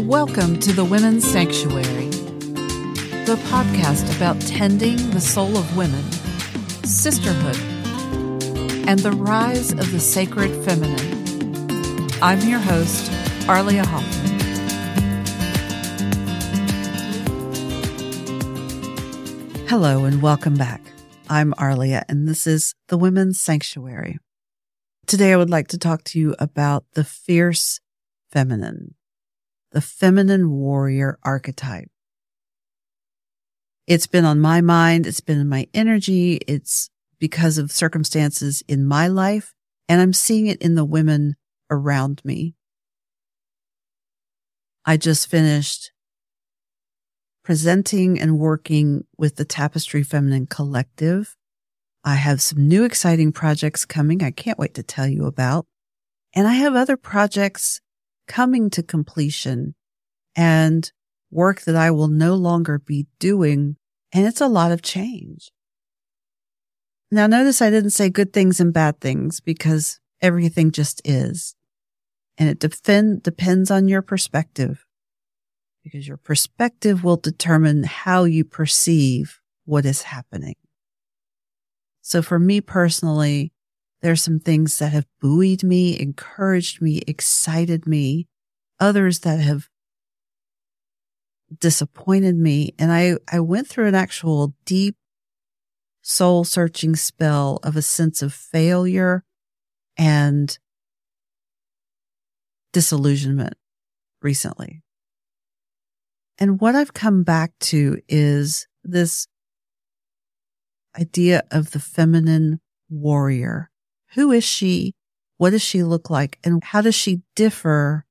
Welcome to the Women's Sanctuary, the podcast about tending the soul of women, sisterhood, and the rise of the sacred feminine. I'm your host, Arlia Hoffman. Hello and welcome back. I'm Arlia, and this is the Women's Sanctuary. Today I would like to talk to you about the fierce feminine, the feminine warrior archetype. It's been on my mind. It's been in my energy. It's because of circumstances in my life, and I'm seeing it in the women around me. I just finished presenting and working with the Tapestry Feminine Collective. I have some new exciting projects coming I can't wait to tell you about. And I have other projects coming to completion and work that I will no longer be doing. And it's a lot of change. Now, notice I didn't say good things and bad things because everything just is. And it depends on your perspective, because your perspective will determine how you perceive what is happening. So for me personally, there's some things that have buoyed me, encouraged me, excited me, others that have disappointed me. And I went through an actual deep soul searching spell of a sense of failure and disillusionment recently. And what I've come back to is this idea of the feminine warrior. Who is she? What does she look like? And how does she differ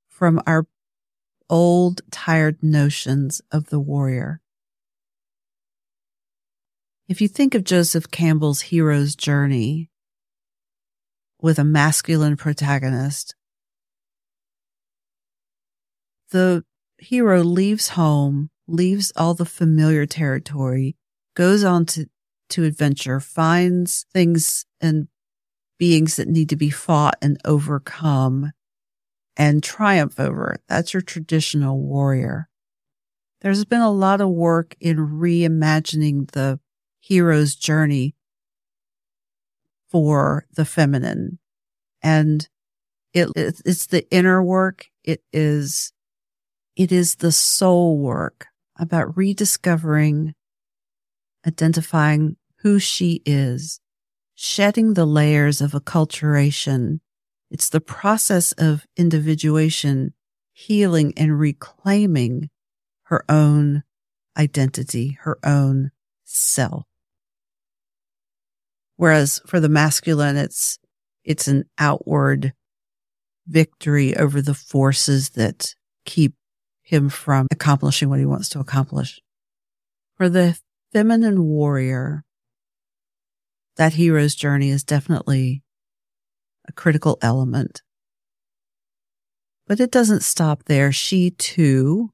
from our old, tired notions of the warrior? If you think of Joseph Campbell's hero's journey with a masculine protagonist, the hero leaves home, leaves all the familiar territory, goes on to adventure, finds things and beings that need to be fought and overcome and triumph over. That's your traditional warrior. There's been a lot of work in reimagining the hero's journey for the feminine. And it's the inner work. It is the soul work about rediscovering, identifying who she is, shedding the layers of acculturation. It's the process of individuation, healing and reclaiming her own identity, her own self. Whereas for the masculine, it's an outward victory over the forces that keep him from accomplishing what he wants to accomplish. For the feminine warrior, that hero's journey is definitely a critical element. But it doesn't stop there. She too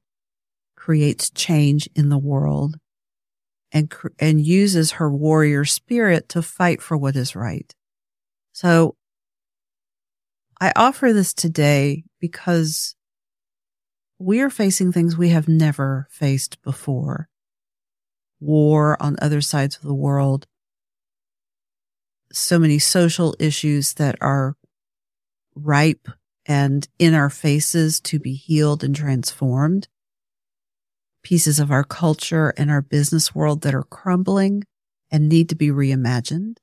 creates change in the world and uses her warrior spirit to fight for what is right. So I offer this today because we are facing things we have never faced before. War on other sides of the world. So many social issues that are ripe and in our faces to be healed and transformed. Pieces of our culture and our business world that are crumbling and need to be reimagined.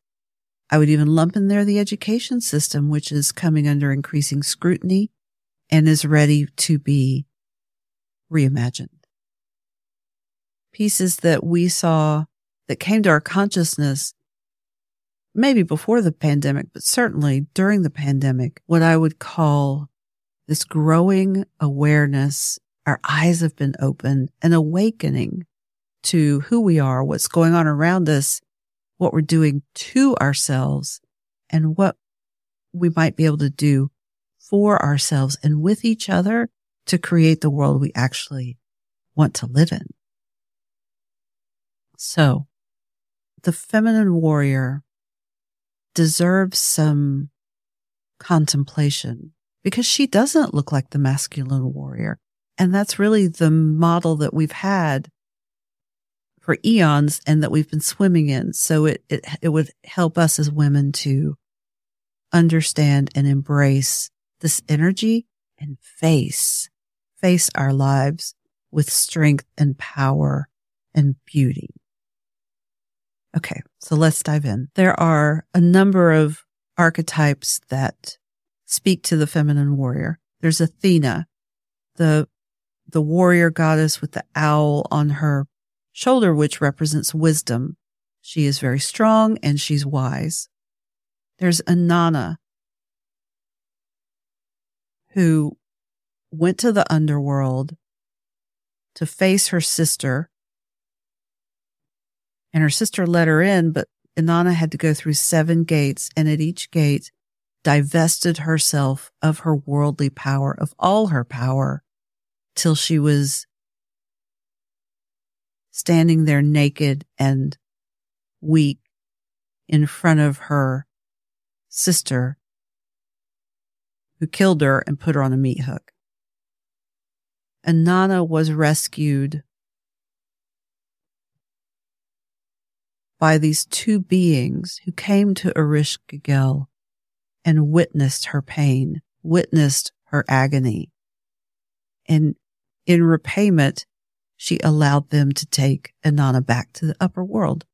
I would even lump in there the education system, which is coming under increasing scrutiny and is ready to be reimagined. Pieces that we saw that came to our consciousness maybe before the pandemic, but certainly during the pandemic, what I would call this growing awareness. Our eyes have been opened, an awakening to who we are, what's going on around us, what we're doing to ourselves, and what we might be able to do for ourselves and with each other to create the world we actually want to live in. So, the feminine warrior deserves some contemplation because she doesn't look like the masculine warrior. And that's really the model that we've had for eons and that we've been swimming in. So it would help us as women to understand and embrace this energy and face our lives with strength and power and beauty. Okay, so let's dive in. There are a number of archetypes that speak to the feminine warrior. There's Athena, the warrior goddess with the owl on her shoulder, which represents wisdom. She is very strong and she's wise. There's Inanna, who went to the underworld to face her sister, and her sister let her in, but Inanna had to go through 7 gates, and at each gate divested herself of her worldly power, of all her power, till she was standing there naked and weak in front of her sister, who killed her and put her on a meat hook. Inanna was rescued by these 2 beings who came to Ereshkigal and witnessed her pain, witnessed her agony. And in repayment, she allowed them to take Inanna back to the upper world.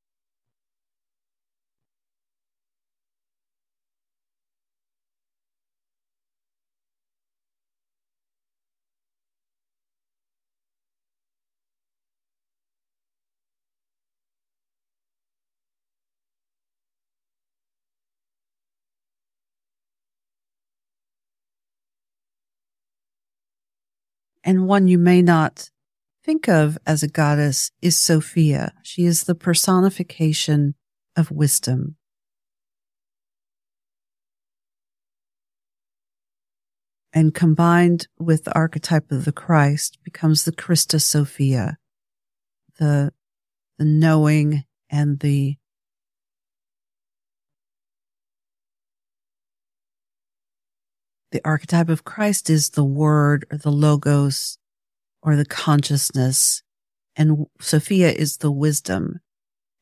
And one you may not think of as a goddess is Sophia. She is the personification of wisdom. And combined with the archetype of the Christ becomes the Christa Sophia, the knowing and the archetype of Christ is the word or the logos or the consciousness, and Sophia is the wisdom.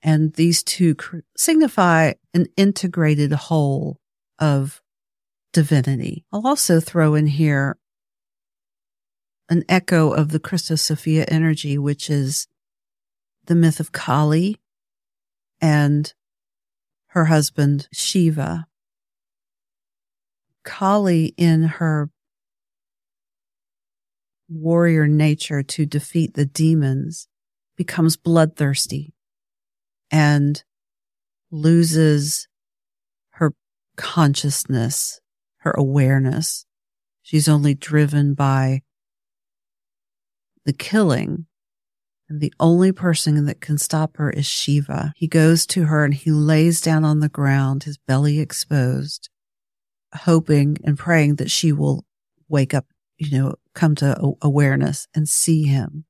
And these two signify an integrated whole of divinity. I'll also throw in here an echo of the Christa Sophia energy, which is the myth of Kali and her husband Shiva. Kali, in her warrior nature to defeat the demons, becomes bloodthirsty and loses her consciousness, her awareness. She's only driven by the killing. And the only person that can stop her is Shiva. He goes to her and he lays down on the ground, his belly exposed, hoping and praying that she will wake up, come to awareness and see him.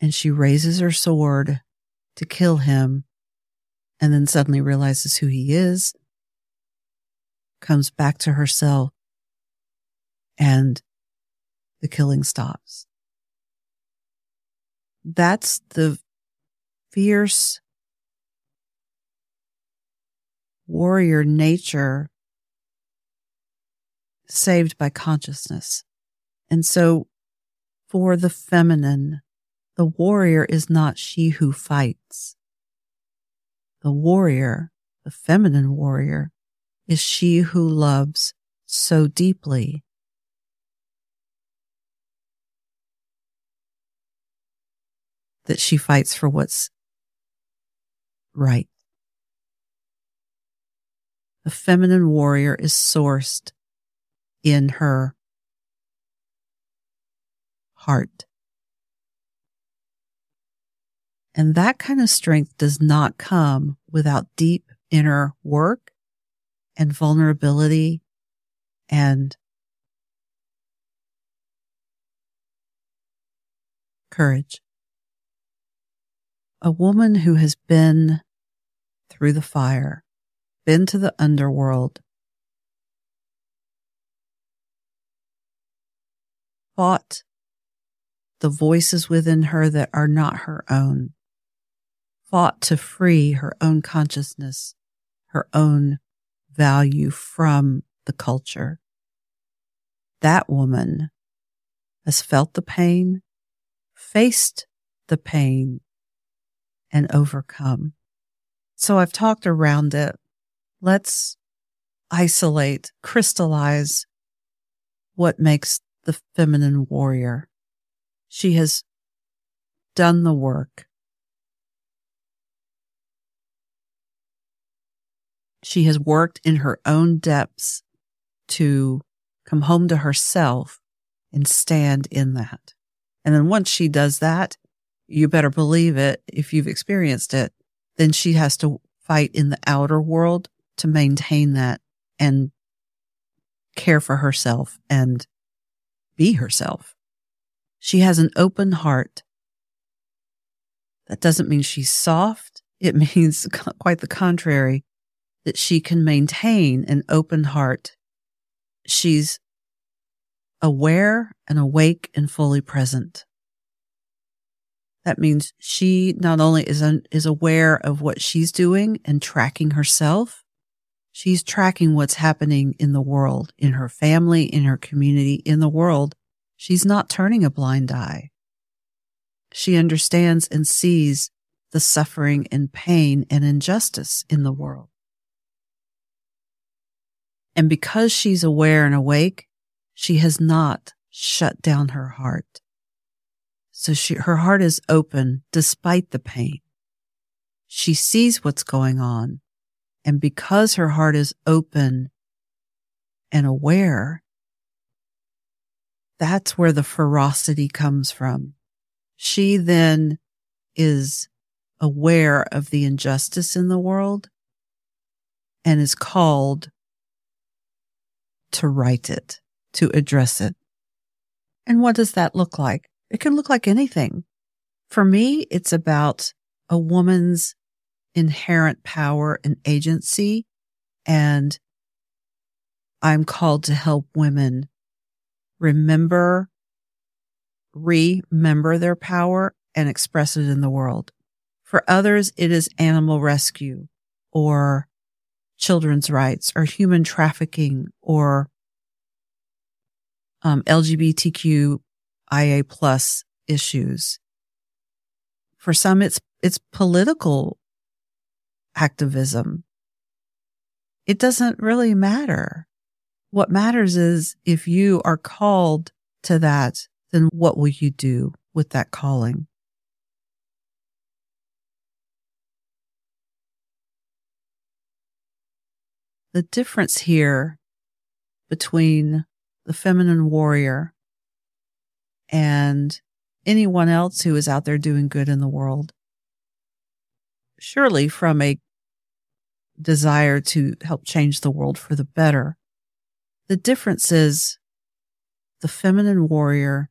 And she raises her sword to kill him, and then suddenly realizes who he is, comes back to herself, and the killing stops. That's the fierce warrior nature saved by consciousness. And so for the feminine, the warrior is not she who fights. The warrior, the feminine warrior, is she who loves so deeply that she fights for what's right. The feminine warrior is sourced in her heart. And that kind of strength does not come without deep inner work and vulnerability and courage. A woman who has been through the fire, been to the underworld, fought the voices within her that are not her own, fought to free her own consciousness, her own value from the culture. That woman has felt the pain, faced the pain, and overcome. So I've talked around it. Let's isolate, crystallize what makes the feminine warrior. She has done the work. She has worked in her own depths to come home to herself and stand in that. And then once she does that, you better believe it, if you've experienced it, then she has to fight in the outer world to maintain that and care for herself and be herself. She has an open heart. That doesn't mean she's soft. It means quite the contrary, that she can maintain an open heart. She's aware and awake and fully present. That means she not only is aware of what she's doing and tracking herself, she's tracking what's happening in the world, in her family, in her community, in the world. She's not turning a blind eye. She understands and sees the suffering and pain and injustice in the world. And because she's aware and awake, she has not shut down her heart. So her heart is open despite the pain. She sees what's going on. And because her heart is open and aware, that's where the ferocity comes from. She then is aware of the injustice in the world and is called to right it, to address it. And what does that look like? It can look like anything. For me, it's about a woman's inherent power and agency, and I'm called to help women remember their power and express it in the world. For others, it is animal rescue or children's rights or human trafficking or LGBTQIA plus issues. For some, it's political activism. It doesn't really matter. What matters is if you are called to that, then what will you do with that calling? The difference here between the feminine warrior and anyone else who is out there doing good in the world, surely from a desire to help change the world for the better, the difference is the feminine warrior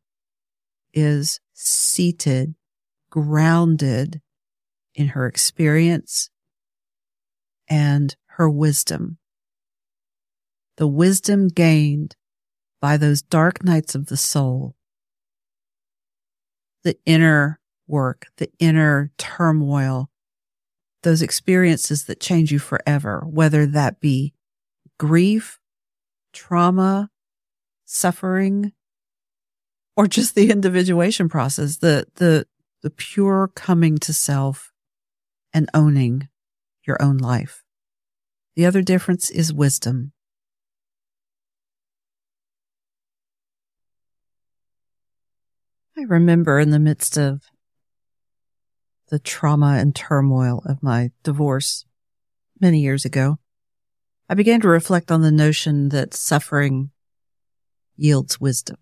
is seated, grounded in her experience and her wisdom. The wisdom gained by those dark nights of the soul, the inner work, the inner turmoil, those experiences that change you forever, whether that be grief, trauma, suffering, or just the individuation process, the pure coming to self and owning your own life. The other difference is wisdom. I remember in the midst of the trauma and turmoil of my divorce many years ago, I began to reflect on the notion that suffering yields wisdom.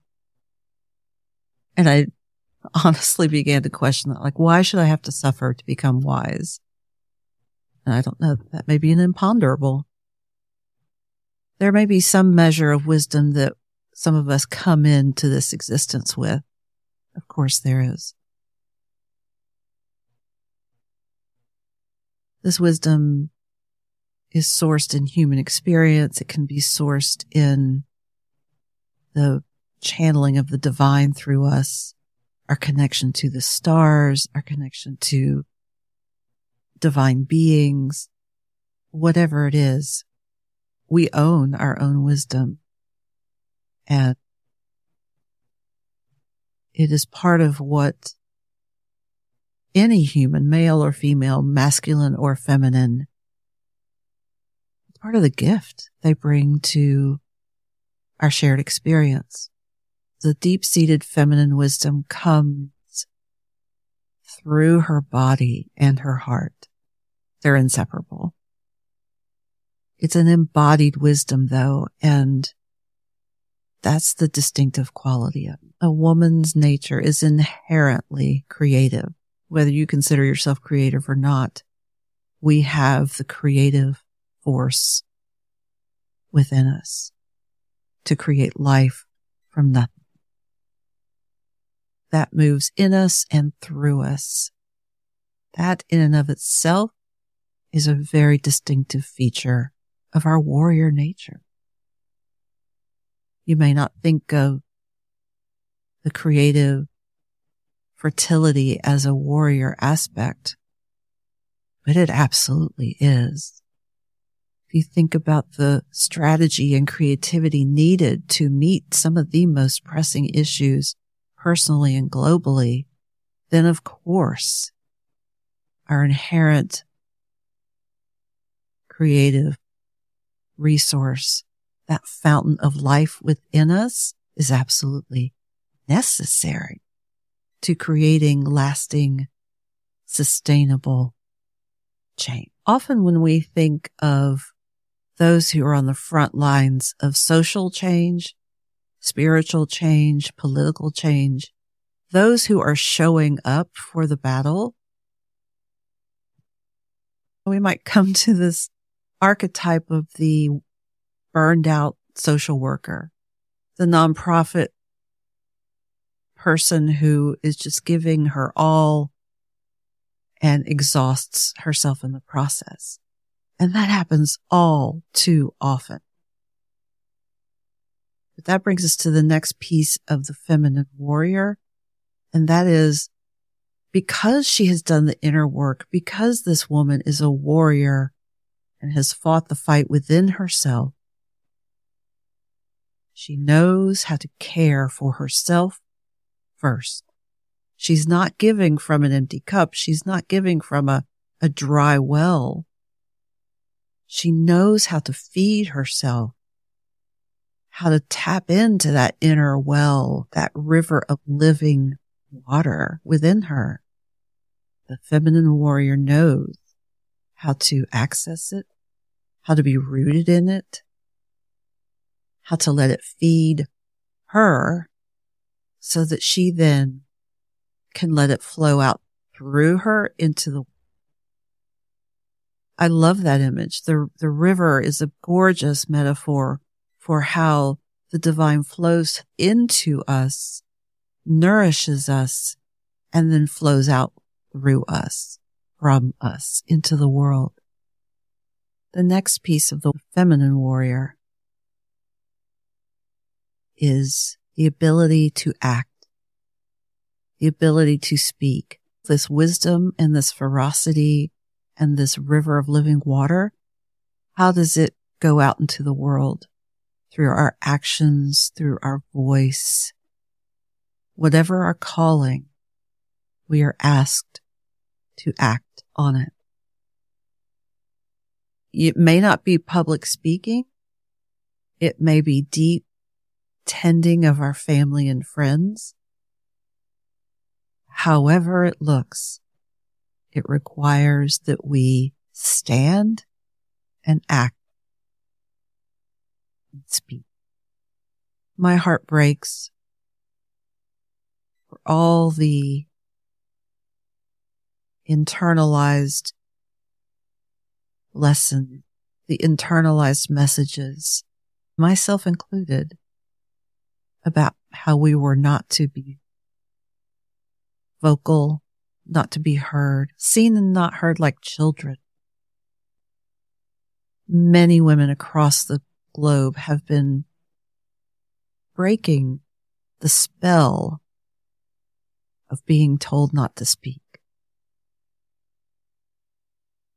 And I honestly began to question that, like, why should I have to suffer to become wise? And I don't know, that may be an imponderable. There may be some measure of wisdom that some of us come into this existence with. Of course there is. This wisdom is sourced in human experience. It can be sourced in the channeling of the divine through us, our connection to the stars, our connection to divine beings, whatever it is, we own our own wisdom. And it is part of what any human, male or female, masculine or feminine, it's part of the gift they bring to our shared experience. The deep-seated feminine wisdom comes through her body and her heart. They're inseparable. It's an embodied wisdom, though, and that's the distinctive quality of it. A woman's nature is inherently creative. Whether you consider yourself creative or not, we have the creative force within us to create life from nothing. That moves in us and through us. That in and of itself is a very distinctive feature of our warrior nature. You may not think of the creative fertility as a warrior aspect, but it absolutely is. If you think about the strategy and creativity needed to meet some of the most pressing issues personally and globally, then of course our inherent creative resource, that fountain of life within us, is absolutely necessary to creating lasting, sustainable change. Often when we think of those who are on the front lines of social change, spiritual change, political change, those who are showing up for the battle, we might come to this archetype of the burned out social worker, the nonprofit person who is just giving her all and exhausts herself in the process. And that happens all too often. But that brings us to the next piece of the feminine warrior. And that is, because she has done the inner work, because this woman is a warrior and has fought the fight within herself, she knows how to care for herself first. She's not giving from an empty cup. She's not giving from a dry well. She knows how to feed herself, how to tap into that inner well, that river of living water within her. The feminine warrior knows how to access it, how to be rooted in it, how to let it feed her so that she then can let it flow out through her into the world. I love that image. The river is a gorgeous metaphor for how the divine flows into us, nourishes us, and then flows out through us, from us, into the world. The next piece of the feminine warrior is the ability to act, the ability to speak. This wisdom and this ferocity and this river of living water, how does it go out into the world? Through our actions, through our voice, whatever our calling, we are asked to act on it. It may not be public speaking. It may be deep tending of our family and friends. However it looks, it requires that we stand and act and speak. My heart breaks for all the internalized lessons, the internalized messages, myself included, about how we were not to be vocal, not to be heard, seen and not heard like children. Many women across the globe have been breaking the spell of being told not to speak.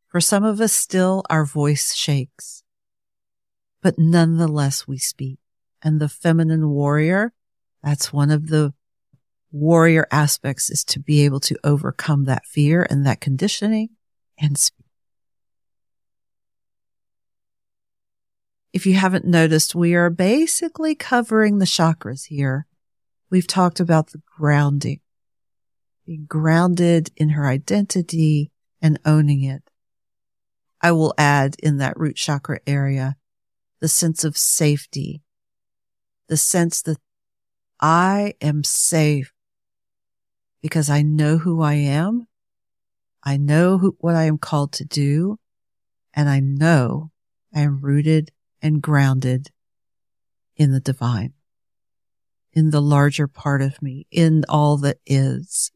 For some of us still, our voice shakes, but nonetheless we speak. And the feminine warrior, that's one of the warrior aspects, is to be able to overcome that fear and that conditioning and speak. If you haven't noticed, we are basically covering the chakras here. We've talked about the grounding, being grounded in her identity and owning it. I will add in that root chakra area the sense of safety, the sense that I am safe because I know who I am. I know what I am called to do, and I know I am rooted and grounded in the divine, in the larger part of me, in all that is.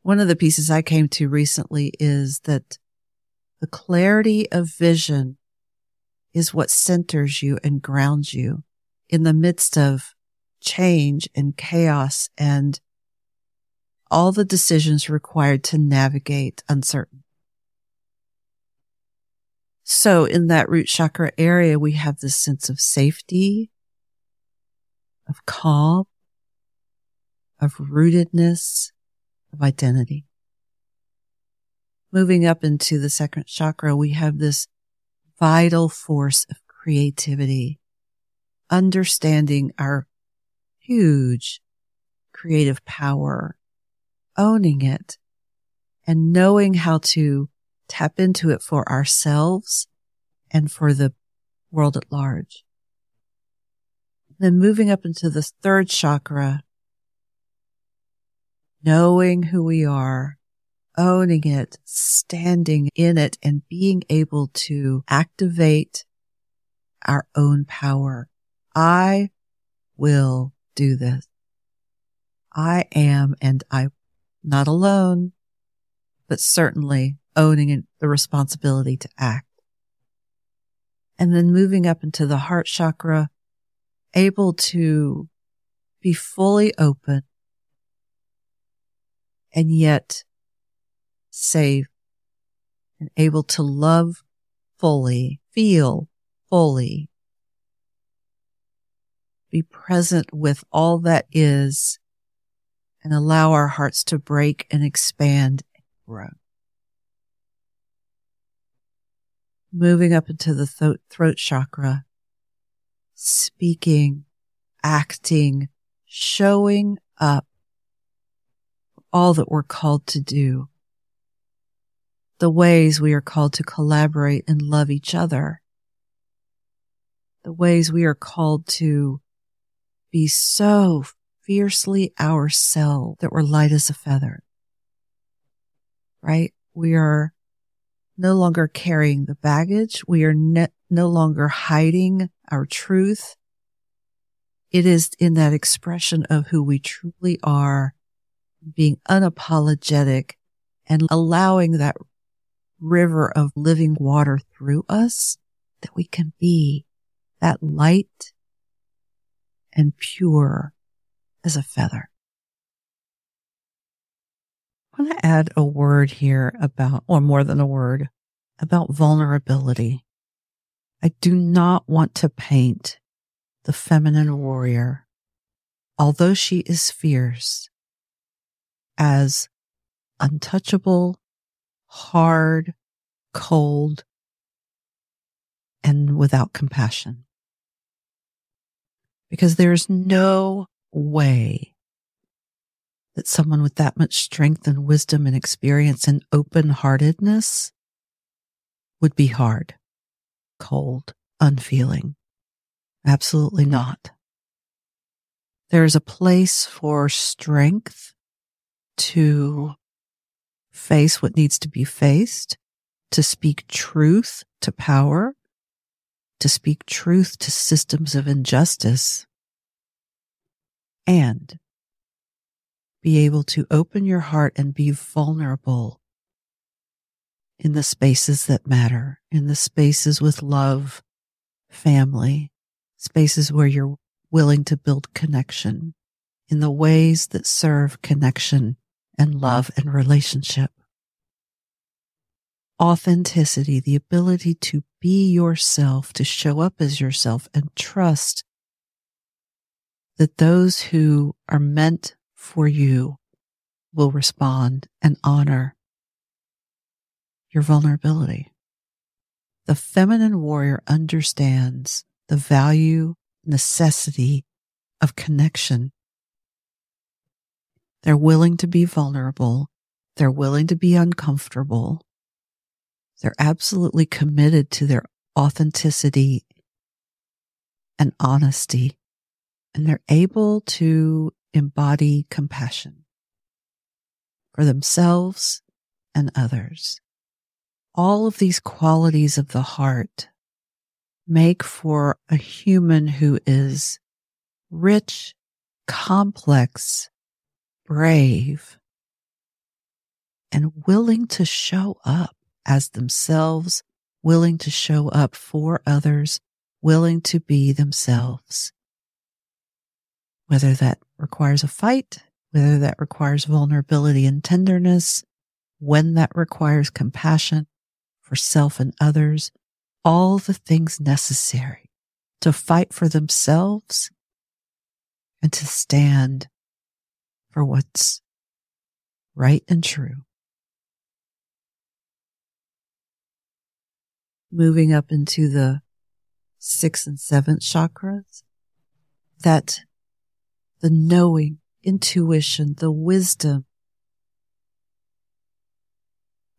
One of the pieces I came to recently is that the clarity of vision is what centers you and grounds you in the midst of change and chaos and all the decisions required to navigate uncertainty. So in that root chakra area, we have this sense of safety, of calm, of rootedness, of identity. Moving up into the second chakra, we have this vital force of creativity, understanding our huge creative power, owning it, and knowing how to tap into it for ourselves and for the world at large. Then moving up into the third chakra, knowing who we are, owning it, standing in it, and being able to activate our own power. I will do this. I am, and I'm not alone, but certainly owning the responsibility to act. And then moving up into the heart chakra, able to be fully open and yet safe and able to love fully, feel fully, be present with all that is, and allow our hearts to break and expand and grow. Moving up into the throat chakra, speaking, acting, showing up, all that we're called to do, the ways we are called to collaborate and love each other, the ways we are called to be so fiercely ourselves that we're light as a feather, right? We are no longer carrying the baggage. We are no longer hiding our truth. It is in that expression of who we truly are, being unapologetic and allowing that river of living water through us, that we can be that light and pure as a feather. I want to add a word here about, or more than a word, about vulnerability. I do not want to paint the feminine warrior, although she is fierce, as untouchable, hard, cold, and without compassion. Because there's no way that someone with that much strength and wisdom and experience and open-heartedness would be hard, cold, unfeeling. Absolutely not. There's a place for strength to face what needs to be faced, to speak truth to power, to speak truth to systems of injustice, and be able to open your heart and be vulnerable in the spaces that matter, in the spaces with love, family, spaces where you're willing to build connection in the ways that serve connection and love and relationship. Authenticity, the ability to be yourself, to show up as yourself, and trust that those who are meant for you will respond and honor your vulnerability. The feminine warrior understands the value, necessity of connection. They're willing to be vulnerable. They're willing to be uncomfortable. They're absolutely committed to their authenticity and honesty, and they're able to embody compassion for themselves and others. All of these qualities of the heart make for a human who is rich, complex, brave, and willing to show up as themselves, willing to show up for others, willing to be themselves. Whether that requires a fight, whether that requires vulnerability and tenderness, when that requires compassion for self and others, all the things necessary to fight for themselves and to stand for what's right and true. Moving up into the 6th and 7th chakras, that the knowing, intuition, the wisdom,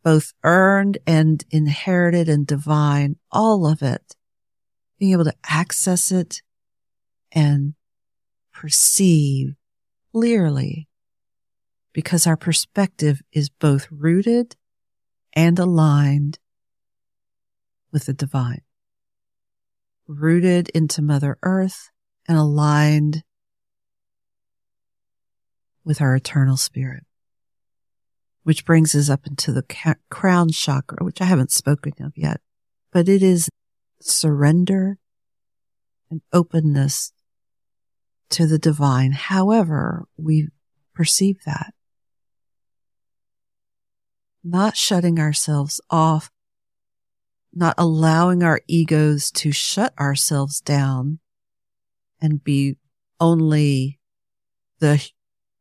both earned and inherited and divine, all of it, being able to access it and perceive clearly, because our perspective is both rooted and aligned with the divine, rooted into Mother Earth and aligned with our eternal spirit, which brings us up into the crown chakra, which I haven't spoken of yet, but it is surrender and openness to the divine, however we perceive that. Not shutting ourselves off, not allowing our egos to shut ourselves down and be only the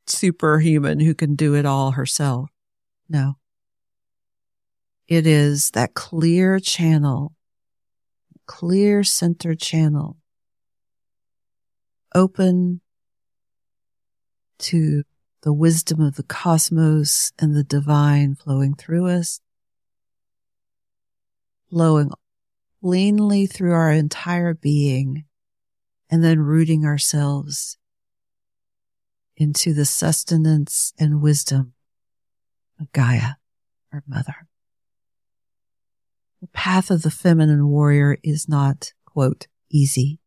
superhuman who can do it all herself. No. It is that clear channel, clear center channel, open to the wisdom of the cosmos and the divine flowing through us, flowing cleanly through our entire being, and then rooting ourselves into the sustenance and wisdom of Gaia, our mother. The path of the feminine warrior is not, quote, easy,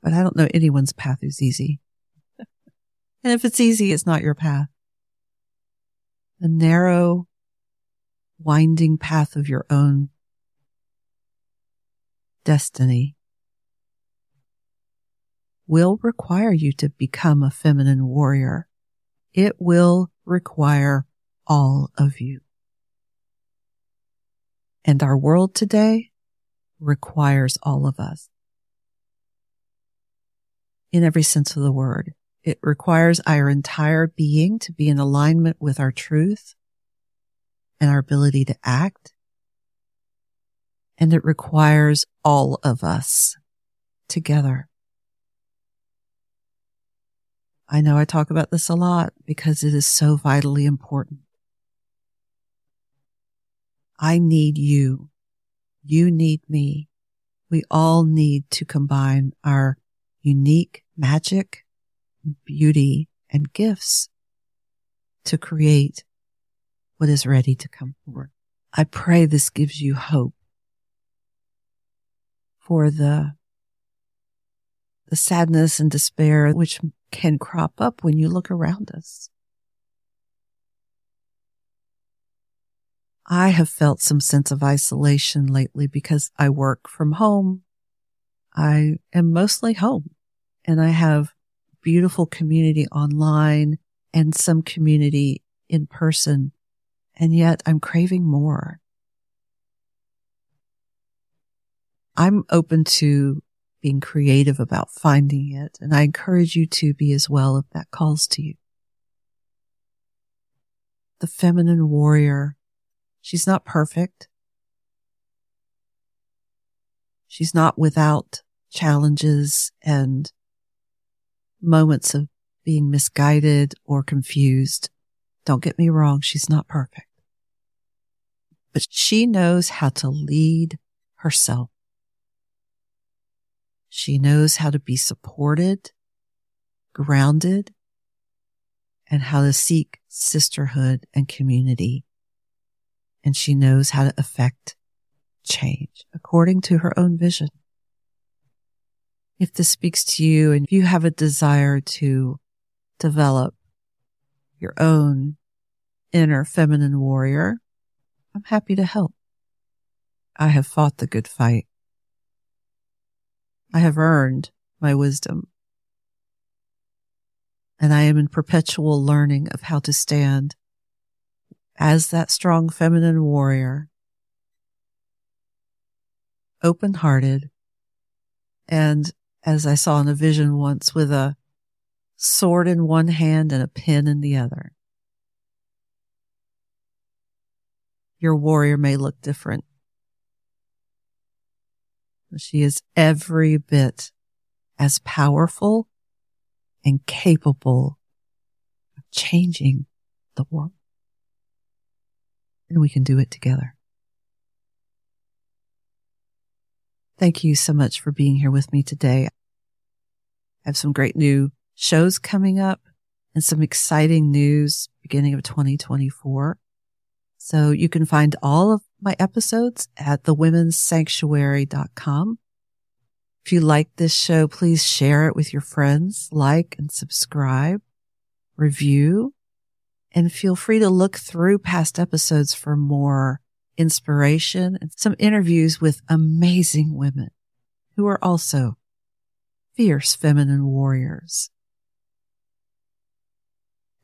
but I don't know anyone's path who's easy. And if it's easy, it's not your path. The narrow, winding path of your own destiny will require you to become a feminine warrior. It will require all of you. And our world today requires all of us. In every sense of the word. It requires our entire being to be in alignment with our truth and our ability to act. And it requires all of us together. I know I talk about this a lot because it is so vitally important. I need you. You need me. We all need to combine our unique magic, beauty, and gifts to create what is ready to come forward. I pray this gives you hope for the sadness and despair which can crop up when you look around us. I have felt some sense of isolation lately because I work from home. I am mostly home, and I have beautiful community online and some community in person, and yet I'm craving more. I'm open to being creative about finding it, and I encourage you to be as well if that calls to you. The feminine warrior, she's not perfect. She's not without challenges and moments of being misguided or confused. Don't get me wrong, she's not perfect. But she knows how to lead herself. She knows how to be supported, grounded, and how to seek sisterhood and community. And she knows how to affect change according to her own vision. If this speaks to you and if you have a desire to develop your own inner feminine warrior, I'm happy to help. I have fought the good fight. I have earned my wisdom. And I am in perpetual learning of how to stand as that strong feminine warrior, open-hearted, and as I saw in a vision once, with a sword in one hand and a pen in the other. Your warrior may look different. She is every bit as powerful and capable of changing the world. And we can do it together. Thank you so much for being here with me today. I have some great new shows coming up and some exciting news beginning of 2024. So you can find all of my episodes at thewomenssanctuary.com. If you like this show, please share it with your friends, like and subscribe, review, and feel free to look through past episodes for more inspiration and some interviews with amazing women who are also fierce feminine warriors.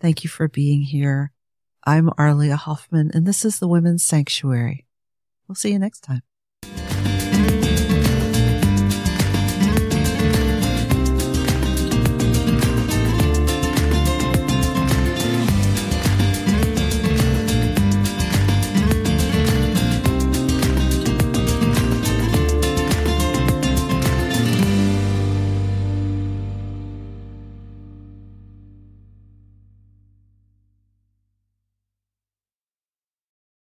Thank you for being here. I'm Arlia Hoffman, and this is the Women's Sanctuary. We'll see you next time.